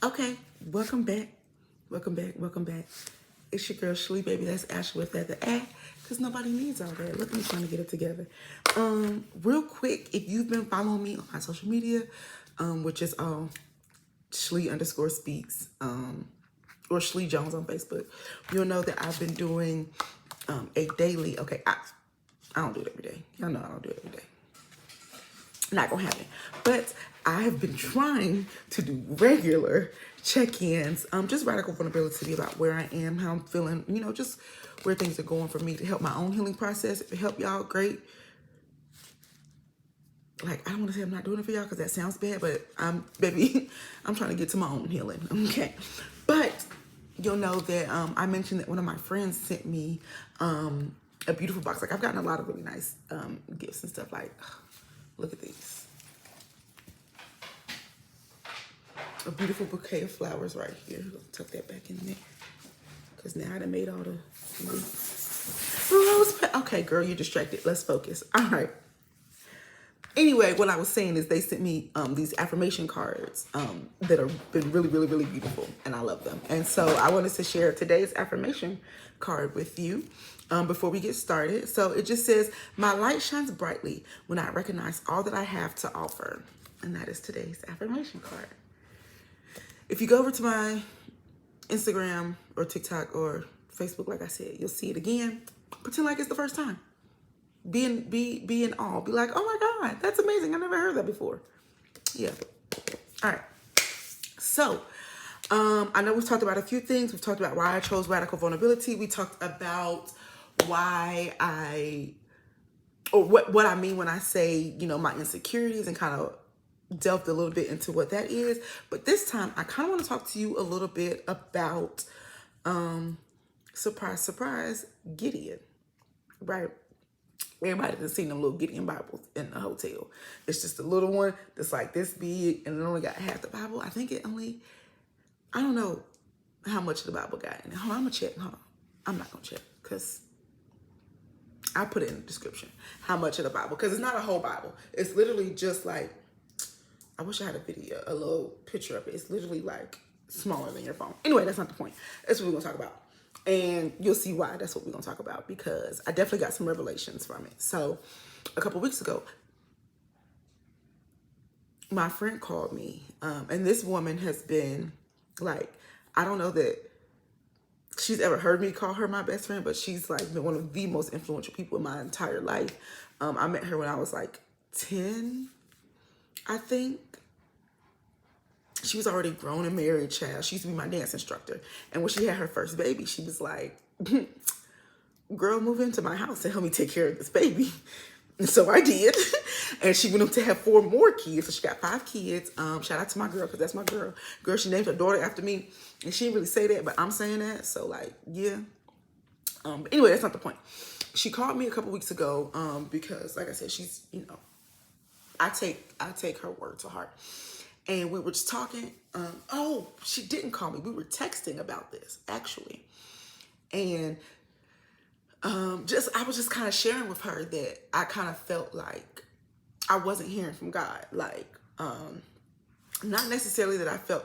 Okay, welcome back. Welcome back. Welcome back. It's your girl Shlee, baby. That's Ashley with that. The because nobody needs all that. Look at me trying to get it together. Real quick, if you've been following me on my social media, which is Shlee_speaks, or Shlee Jones on Facebook, you'll know that I've been doing a daily. Okay, I don't do it every day. Y'all know I don't do it every day. Not gonna happen. But I have been trying to do regular check-ins, just radical vulnerability about where I am, how I'm feeling, just where things are going for me to help my own healing process. If it help y'all, great. Like, I don't want to say I'm not doing it for y'all because that sounds bad, but I'm trying to get to my own healing. Okay. But you'll know that I mentioned that one of my friends sent me a beautiful box. Like, I've gotten a lot of really nice gifts and stuff. Like, look at these. A beautiful bouquet of flowers right here. Let's tuck that back in there. Because now I done made all the rose. Okay, girl, you're distracted. Let's focus. All right. Anyway, what I was saying is they sent me these affirmation cards that have been really, really, really beautiful. And I love them. And so I wanted to share today's affirmation card with you before we get started. So it just says, my light shines brightly when I recognize all that I have to offer. And that is today's affirmation card. If you go over to my Instagram or TikTok or Facebook, like I said, you'll see it again. Pretend like it's the first time. Be in awe. Be like, oh my God, that's amazing. I never heard that before. Yeah. All right. So, I know we've talked about a few things. We've talked about why I chose radical vulnerability. We talked about what I mean when I say, my insecurities, and kind of delved a little bit into what that is. But this time I kind of want to talk to you a little bit about surprise, surprise, Gideon. Right? Everybody has seen them little Gideon Bibles in the hotel. It's just a little one that's like this big, and it only got half the Bible. I think I don't know how much of the Bible got in it. Hold on, I'm gonna check. Hold on. I'm not gonna check because I put it in the description how much of the Bible, because it's not a whole Bible. It's literally just like, I wish I had a little picture of it. It's literally like smaller than your phone. Anyway, that's not the point. That's what we're gonna talk about. And you'll see why that's what we're gonna talk about, because I definitely got some revelations from it. So a couple weeks ago, my friend called me, and this woman has been like, I don't know that she's ever heard me call her my best friend, but she's like been one of the most influential people in my entire life. I met her when I was like 10, I think. She was already grown and married, child. She used to be my dance instructor. And when she had her first baby, she was like, girl, move into my house and help me take care of this baby. And so I did. And she went up to have 4 more kids. So she got 5 kids. Shout out to my girl, because that's my girl. Girl, she named her daughter after me. And she didn't really say that, but I'm saying that. So like, yeah. But anyway, that's not the point. She called me a couple weeks ago because, like I said, she's, I take her word to heart. And we were just talking. She didn't call me. We were texting about this, actually. And I was just kind of sharing with her that I kind of felt like I wasn't hearing from God. Like, not necessarily that I felt,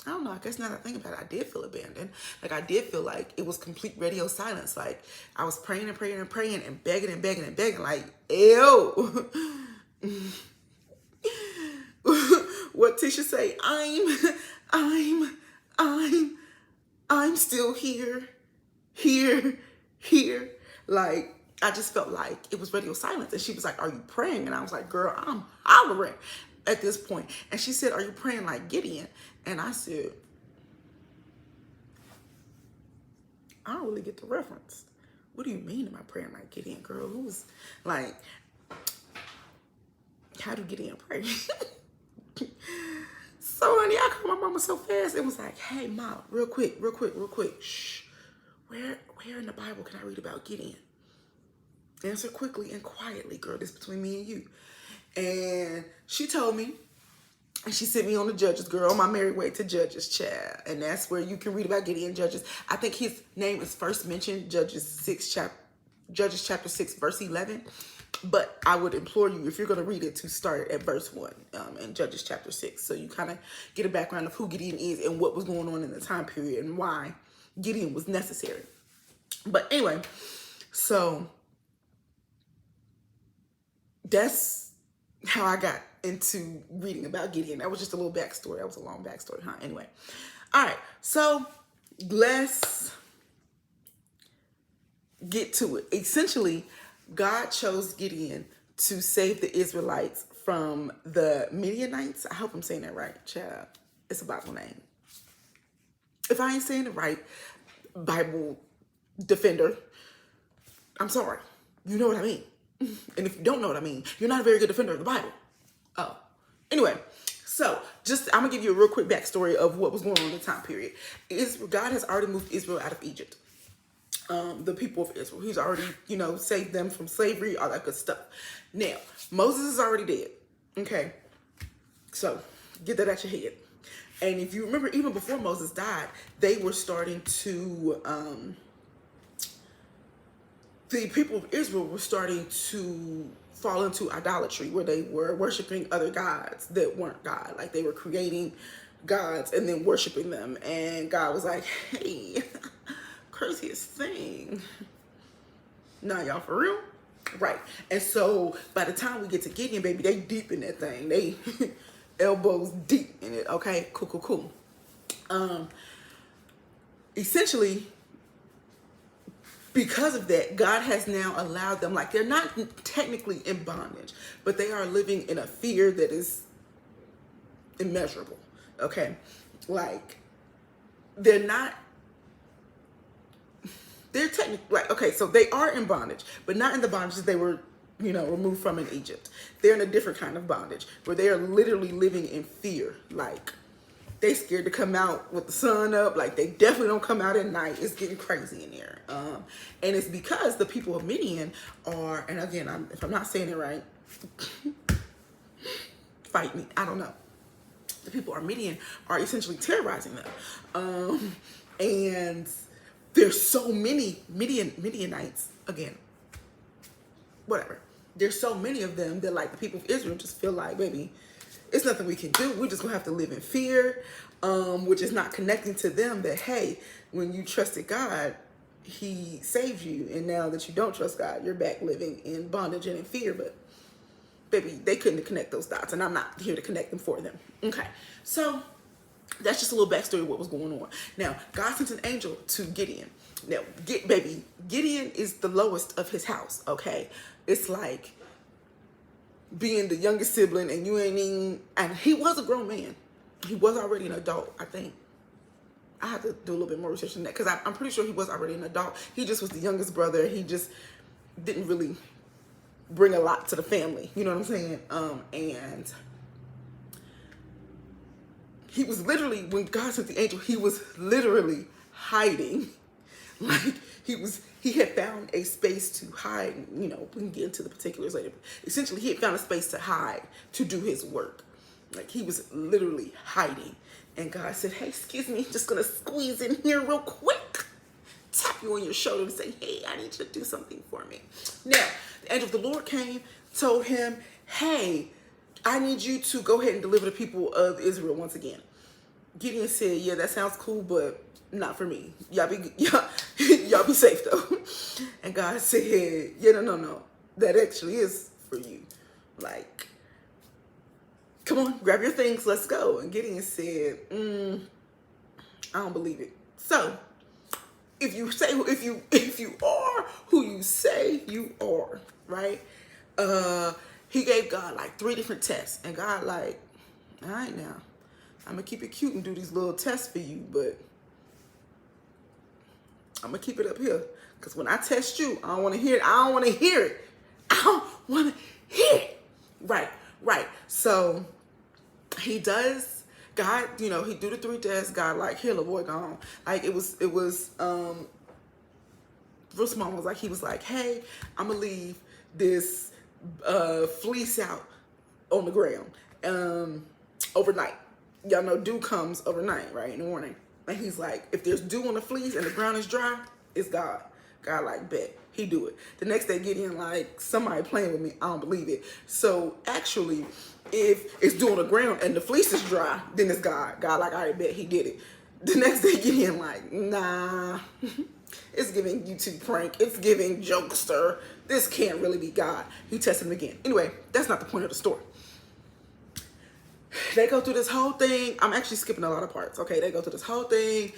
I don't know, I guess now that I think about it, I did feel abandoned. Like, I did feel like it was complete radio silence. Like, I was praying and praying and praying and begging and begging and begging. Like, ew. What Tisha say? I'm still here. Like, I just felt like it was radio silence. And she was like, are you praying? And I was like, girl, I'm hollering at this point. And she said, are you praying like Gideon? And I said, I don't really get the reference. What do you mean am I praying like Gideon, girl? Who was like, how do Gideon pray? So, honey, I called my mama so fast. It was like, hey, Mom, real quick. Shh. Where in the Bible can I read about Gideon? Answer quickly and quietly, girl. This between me and you. And she told me, and she sent me on the Judges, girl, on my merry way to Judges, child. And that's where you can read about Gideon, Judges. I think his name is first mentioned, Judges chapter 6, verse 11. But I would implore you, if you're going to read it, to start at verse 1 in Judges chapter 6. So you kind of get a background of who Gideon is and what was going on in the time period and why Gideon was necessary. But anyway, so that's how I got into reading about Gideon. That was just a little backstory. That was a long backstory, huh? Anyway. All right. So let's get to it. Essentially, God chose Gideon to save the Israelites from the Midianites. I hope I'm saying that right, child. It's a Bible name. If I ain't saying it right, Bible defender, I'm sorry. You know what I mean. And if you don't know what I mean, you're not a very good defender of the Bible. Oh. Anyway, so I'm going to give you a real quick backstory of what was going on in the time period. God has already moved Israel out of Egypt. The people of Israel. He's already, saved them from slavery, all that good stuff. Now, Moses is already dead. Okay. So get that out your head. And if you remember, even before Moses died, they were starting to, the people of Israel were starting to fall into idolatry, where they were worshiping other gods that weren't God. Like they were creating gods and then worshiping them. And God was like, hey, craziest thing. Nah, y'all, for real? Right. And so by the time we get to Gideon, baby, they deep in that thing. They elbows deep in it. Okay, cool. Essentially, because of that, God has now allowed them, like they're not technically in bondage, but they are living in a fear that is immeasurable. Okay. Like they're technically, like, okay, so they are in bondage, but not in the bondage that they were, removed from in Egypt. They're in a different kind of bondage where they are literally living in fear. Like they scared to come out with the sun up. Like they definitely don't come out at night. It's getting crazy in there. And it's because the people of Midian are, and again, if I'm not saying it right, fight me. I don't know. The people of Midian are essentially terrorizing them. And there's so many Midianites, again, whatever. There's so many of them that like the people of Israel just feel like, baby, it's nothing we can do. We're just gonna have to live in fear, which is not connecting to them that, hey, when you trusted God, he saved you. And now that you don't trust God, you're back living in bondage and in fear. But baby, they couldn't connect those dots, and I'm not here to connect them for them. Okay, so that's just a little backstory of what was going on. Now, God sent an angel to Gideon. Now, Gideon is the lowest of his house, okay? It's like being the youngest sibling and you ain't even, and he was a grown man. He was already an adult, I think. I have to do a little bit more research on that because I'm pretty sure he was already an adult. He just was the youngest brother. He just didn't really bring a lot to the family. You know what I'm saying? And he was literally, when God sent the angel, he was literally hiding. Like he had found a space to hide. We can get into the particulars later. Essentially, he had found a space to hide, to do his work. Like he was literally hiding. And God said, hey, excuse me, just gonna squeeze in here real quick. Tap you on your shoulder and say, hey, I need you to do something for me. Now, the angel of the Lord came, told him, hey, I need you to go ahead and deliver the people of Israel once again. Gideon said, yeah, that sounds cool, but not for me. Y'all be safe though. And God said, yeah, no. That actually is for you. Like, come on, grab your things, let's go. And Gideon said, I don't believe it. So if you are who you say you are, right? He gave God like 3 different tests, and God like, all right now, I'm gonna keep it cute and do these little tests for you, but I'm gonna keep it up here. Because when I test you, I don't want to hear it. I don't want to hear it. Right. So he does, God, he do the 3 tests. God like, here, little boy, go on. Like it was real small. He was like, hey, I'm gonna leave this fleece out on the ground overnight. Y'all know dew comes overnight, right, in the morning. And he's like, if there's dew on the fleece and the ground is dry, it's God. God like, bet. He do it. The next day, Gideon like, somebody playing with me. I don't believe it. So actually, if it's doing the ground and the fleece is dry, then it's God. God like, all right, bet he did it. The next day, Gideon like, nah. It's giving YouTube prank. It's giving jokester. This can't really be God. He tested him again. Anyway, that's not the point of the story. They go through this whole thing. I'm actually skipping a lot of parts. Okay, they go through this whole thing.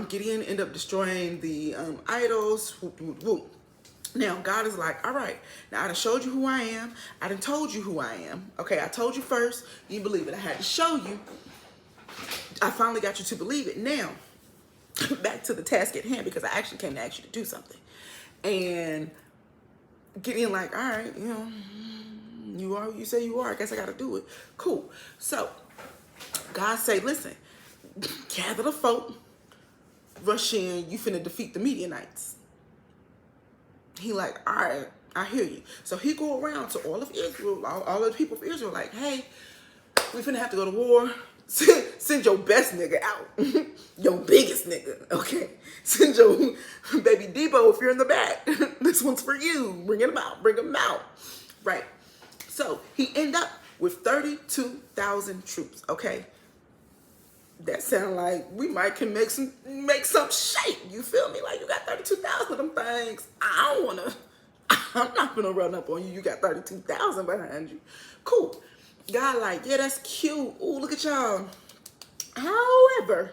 Gideon end up destroying the idols. Whoop, whoop, whoop. Now, God is like, all right, now I done showed you who I am. I done told you who I am. Okay, I told you first. You didn't believe it. I had to show you. I finally got you to believe it. Now, back to the task at hand, because I actually came to ask you to do something. And Gideon like, all right, you know, you are who you say you are. I guess I got to do it. Cool. So God say, listen, gather the folk, rush in. You finna defeat the Midianites. He like, all right, I hear you. So he go around to all of Israel, all of the people of Israel, like, hey, we finna have to go to war. Send your best nigga out. Your biggest nigga, okay? Send your baby Debo if you're in the back. This one's for you. Bring him out. Bring him out. Right. So he end up with 32,000 troops, okay? That sound like we might can make some shape. You feel me? Like, you got 32,000 of them things. I'm not gonna run up on you. You got 32,000 behind you. Cool. God like, yeah, that's cute. Ooh, look at y'all. However,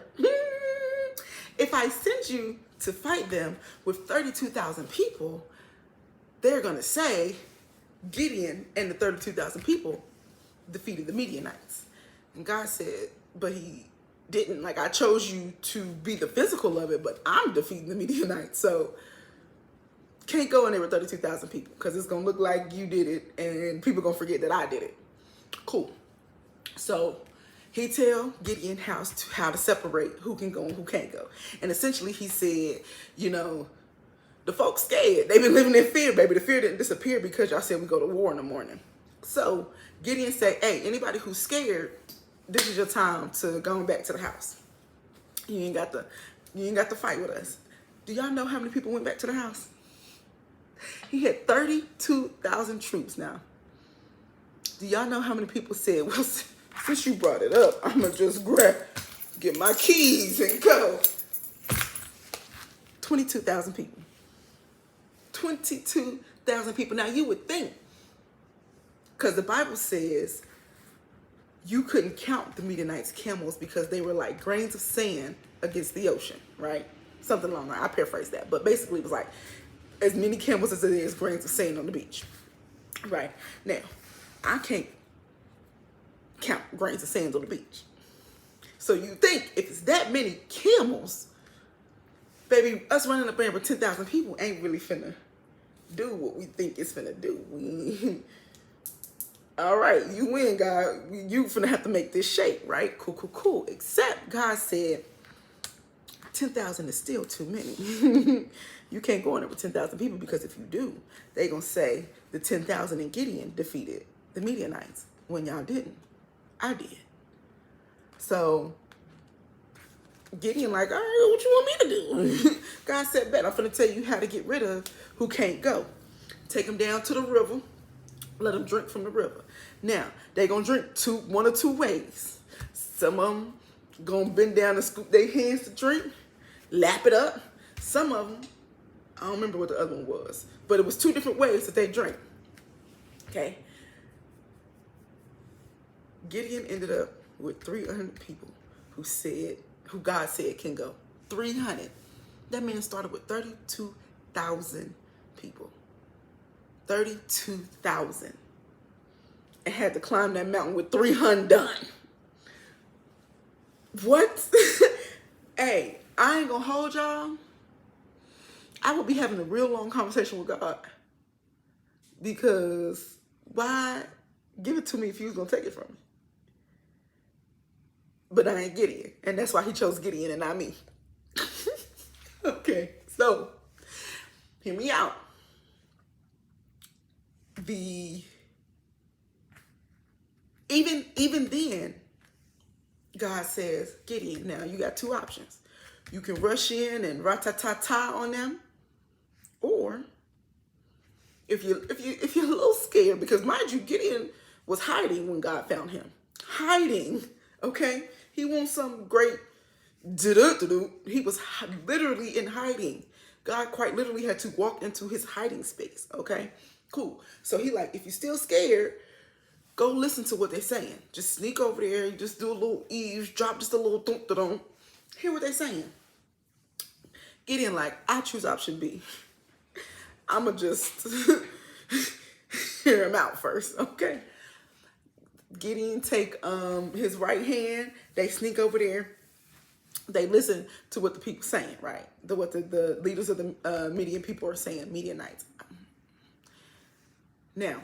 if I send you to fight them with 32,000 people, they're going to say Gideon and the 32,000 people defeated the Midianites. And God said, but he didn't. Like, I chose you to be the physical of it, but I'm defeating the Midianites. So can't go in there with 32,000 people, because it's going to look like you did it and people going to forget that I did it. Cool. So he tell Gideon how to separate who can go and who can't go. And essentially he said, you know, the folks scared. They've been living in fear, baby. The fear didn't disappear because y'all said we go to war in the morning. So Gideon said, hey, anybody who's scared, this is your time to go back to the house. You ain't got to fight with us. Do y'all know how many people went back to the house? He had 32,000 troops now. Do y'all know how many people said, well, since you brought it up, I'm going to just get my keys and go. 22,000 people. 22,000 people. Now, you would think, because the Bible says you couldn't count the Midianites' camels because they were like grains of sand against the ocean, right? Something along that. I paraphrase that. But basically, it was like as many camels as it is grains of sand on the beach, right? Now, I can't count grains of sand on the beach. So you think if it's that many camels, baby, us running up there with 10,000 people ain't really finna do what we think it's finna do. All right, you win, God. You finna have to make this shape, right? Cool, cool, cool. Except God said 10,000 is still too many. You can't go in there with 10,000 people, because if you do, they gonna say the 10,000 in Gideon defeated the Midianites when y'all didn't. I did. So Gideon like, all right, what you want me to do? God said, bet, I'm finna tell you how to get rid of who can't go. Take them down to the river. Let them drink from the river. Now, they gonna drink one or two ways. Some of them gonna bend down and scoop their hands to drink, lap it up. Some of them, I don't remember what the other one was, but it was two different ways that they drank. Okay. Gideon ended up with 300 people who God said can go. 300. That man started with 32,000 people. 32,000. And had to climb that mountain with 300 done. What? Hey, I ain't gonna hold y'all. I would be having a real long conversation with God. Because why give it to me if you was gonna take it from me? But I ain't Gideon. And that's why he chose Gideon and not me. Okay, so hear me out. Even then, God says, Gideon, now you got two options. You can rush in and rat-ta-ta-ta on them, Or if you're a little scared, because mind you, Gideon was hiding when God found him. Hiding, okay? He wants some great do-do-do-do. He was literally in hiding. God quite literally had to walk into his hiding space, okay? Cool. So he like, if you're still scared, go listen to what they're saying. Just sneak over there. You just do a little eavesdrop, just a little thump-da-dum. Hear what they're saying. Gideon like, I choose option B. I'ma just hear him out first, okay? Gideon take his right hand. They sneak over there. They listen to what the people saying, right? What the leaders of the Midian people are saying, Midianites. Now,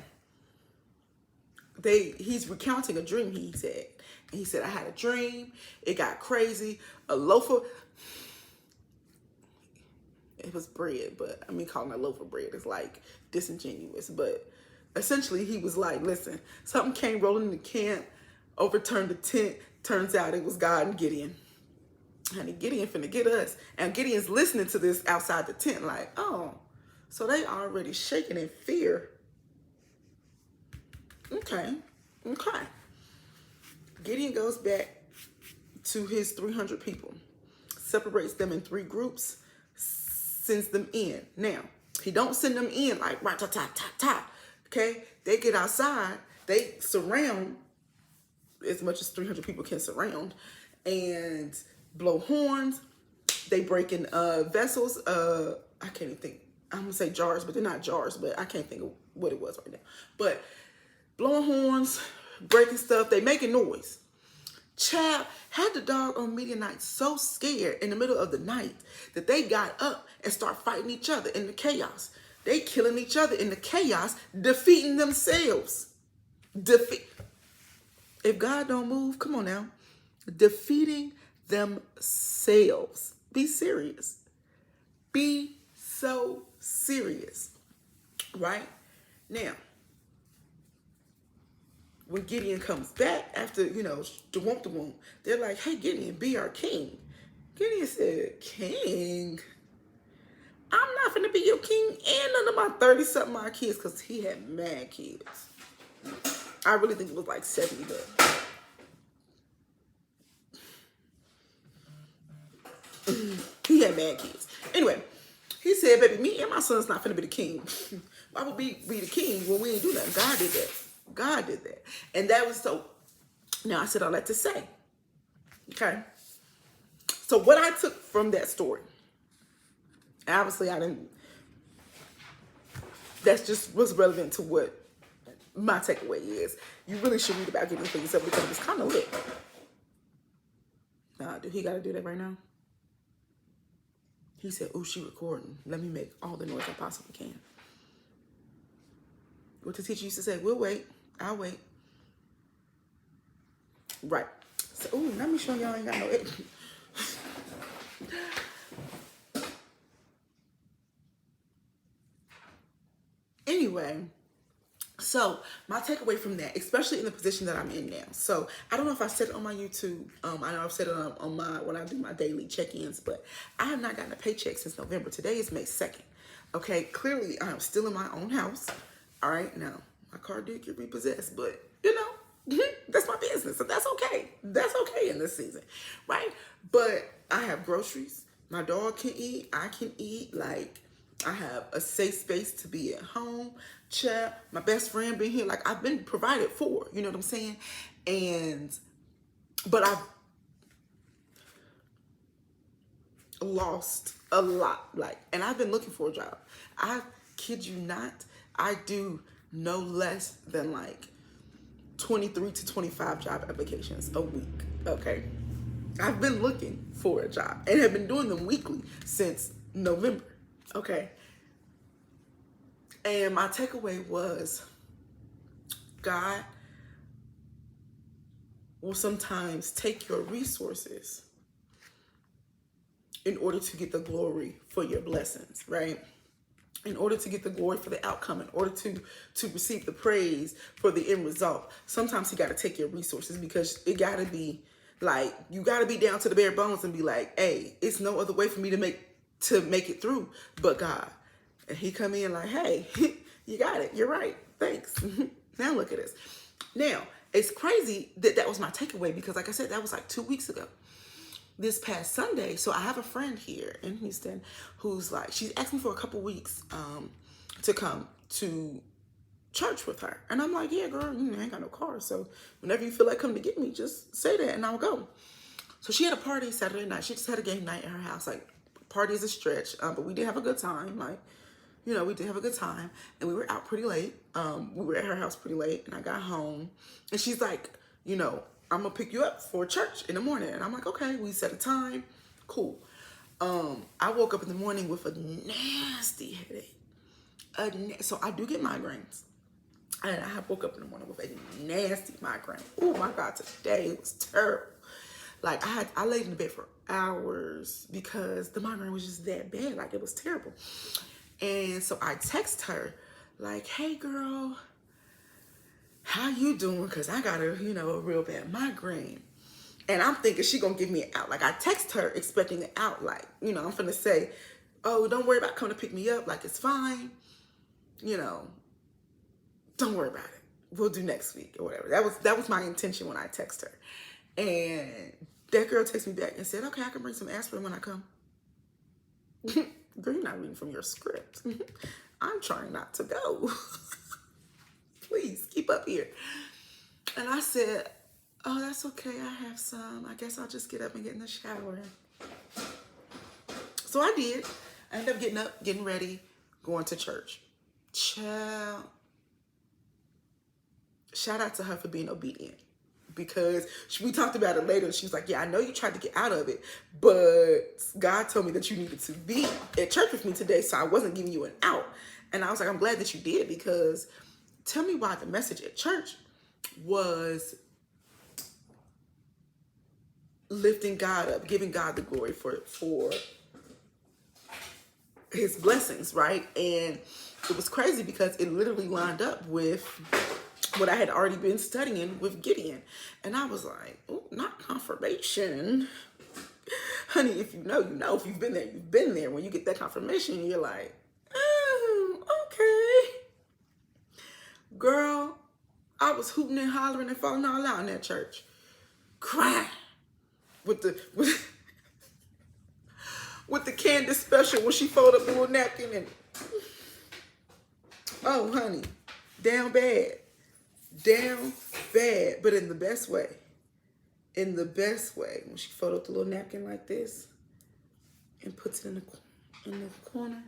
he's recounting a dream he said. And he said, I had a dream. It got crazy. A loaf of, it was bread, but I mean, calling it a loaf of bread is like disingenuous. But essentially, he was like, listen, something came rolling in the camp, overturned the tent. Turns out it was God and Gideon. Honey, Gideon finna get us. And Gideon's listening to this outside the tent like, oh, so they already shaking in fear. Okay. Gideon goes back to his 300 people, separates them in 3 groups, sends them in. Now, he don't send them in like rat-ta-ta-ta-ta, okay? They get outside, they surround as much as 300 people can surround, and blow horns. They break in vessels. I can't even think. I'm gonna say jars, but they're not jars. But I can't think of what it was right now. But blowing horns, breaking stuff. They making noise. Child had the dog on Midianites so scared in the middle of the night that they got up and start fighting each other in the chaos. They killing each other in the chaos, defeating themselves. If God don't move, come on now. Defeating themselves. Be serious. Be so serious. Right? Now, when Gideon comes back after, the they're like, hey, Gideon, be our king. Gideon said, king? I'm not finna be your king and none of my 30-something my kids, because he had mad kids. I really think it was like 70, but he had mad kids. Anyway, he said, baby, me and my son's not finna be the king. Why would we be the king when we ain't do nothing? God did that. God did that. And that was so. Now, I said all that to say. Okay. So what I took from that story, obviously I didn't, that's just what's relevant to what my takeaway is. You really should read about Gideon for yourself because it's kind of lit. Nah, do he got to do that right now? He said, oh, she recording. Let me make all the noise I possibly can. What the teacher used to say, we'll wait. I'll wait. Right. So, ooh, let me show y'all I ain't got no it. Anyway, so my takeaway from that, especially in the position that I'm in now. So I don't know if I said it on my YouTube. I know I've said it on my, when I do my daily check-ins, but I have not gotten a paycheck since November. Today is May 2nd. Okay. Clearly I'm still in my own house. All right. Now my car did get repossessed, but that's my business. So that's okay. That's okay in this season. Right. But I have groceries. My dog can eat. I can eat. Like, I have a safe space to be at home. Chat. My best friend been here. Like, I've been provided for. You know what I'm saying? But I've lost a lot. Like, and I've been looking for a job. I kid you not. I do no less than like 23 to 25 job applications a week. Okay. I've been looking for a job and have been doing them weekly since November. Okay. And my takeaway was God will sometimes take your resources in order to get the glory for your blessings, right? In order to get the glory for the outcome, in order to receive the praise for the end result. Sometimes he got to take your resources because it got to be like, you got to be down to the bare bones and be like, hey, it's no other way for me to make it through but God. And he come in like, hey, you got it. You're right. Thanks. Now look at this. Now, it's crazy that that was my takeaway because, like I said, that was like 2 weeks ago. This past Sunday, so I have a friend here in Houston who's like, she's asked me for a couple weeks to come to church with her. And I'm like, yeah, girl, I ain't got no car. So whenever you feel like coming to get me, just say that and I'll go. So she had a party Saturday night. She just had a game night at her house. Like, party is a stretch, but we did have a good time. Like, we did have a good time. And we were out pretty late. We were at her house pretty late. And I got home. And she's like, I'm going to pick you up for church in the morning. And I'm like, okay. We set a time. Cool. I woke up in the morning with a nasty headache. So I do get migraines. And I woke up in the morning with a nasty migraine. Oh my God, today it was terrible. Like I laid in the bed for hours because the migraine was just that bad. Like it was terrible. And so I text her like, hey girl, how you doing? Cause I got a real bad migraine. And I'm thinking she gonna give me an out. Like I text her expecting an out. Like, I'm finna say, oh, don't worry about coming to pick me up. Like it's fine. Don't worry about it. We'll do next week or whatever. That was my intention when I text her. And that girl texted me back and said, okay, I can bring some aspirin when I come. Girl, you're not reading from your script. I'm trying not to go. Please keep up here. And I said, oh, that's okay. I have some. I guess I'll just get up and get in the shower. So I did. I ended up getting up, getting ready, going to church. Child. Shout out to her for being obedient because we talked about it later. She was like, yeah, I know you tried to get out of it, but God told me that you needed to be at church with me today, so I wasn't giving you an out. And I was like, I'm glad that you did because tell me why the message at church was lifting God up, giving God the glory for his blessings, right? And it was crazy because it literally lined up with what I had already been studying with Gideon. And I was like, oh, not confirmation. Honey, if you know, you know. If you've been there, you've been there. When you get that confirmation, you're like, oh, okay. Girl, I was hooting and hollering and falling all out in that church. Crying. With the Candace special when she folded up the little napkin and, oh, honey, down bad. Down bad, but in the best way. In the best way. When she folded up the little napkin like this and puts it in the corner.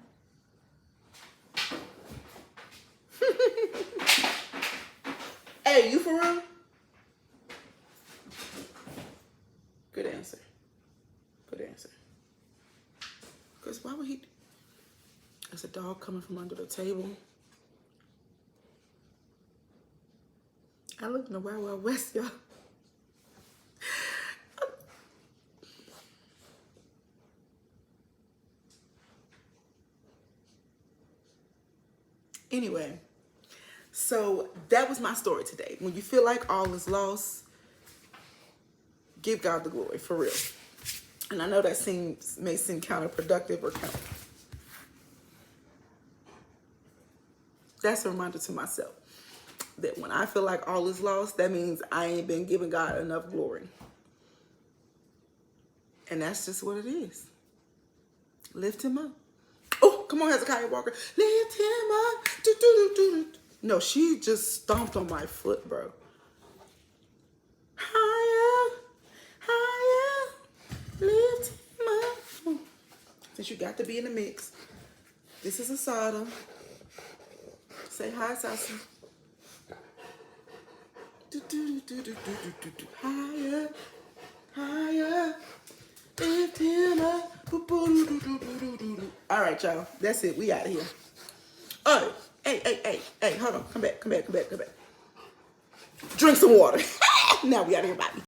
Hey, you for real? Good answer. Good answer. Because why would he? There's a dog coming from under the table. I live in the Wild Wild West, y'all. Anyway, so that was my story today. When you feel like all is lost, give God the glory, for real. And I know that may seem counterproductive or counter. That's a reminder to myself that when I feel like all is lost, that means I ain't been giving God enough glory. And that's just what it is. Lift him up. Oh, come on, Hezekiah Walker. Lift him up. Do, do, do, do, do. No, she just stomped on my foot, bro. Higher, higher. Lift him up. Since you got to be in the mix. This is Asada. Say hi, Sasa. Do, do, do, do, do, do, do, do. Higher, higher, lift him up. Do, do, do, do, do, do, do. All right, y'all. That's it. We out of here. Oh, hey, hold on. Come back. Drink some water. Now we out of here, Bobby.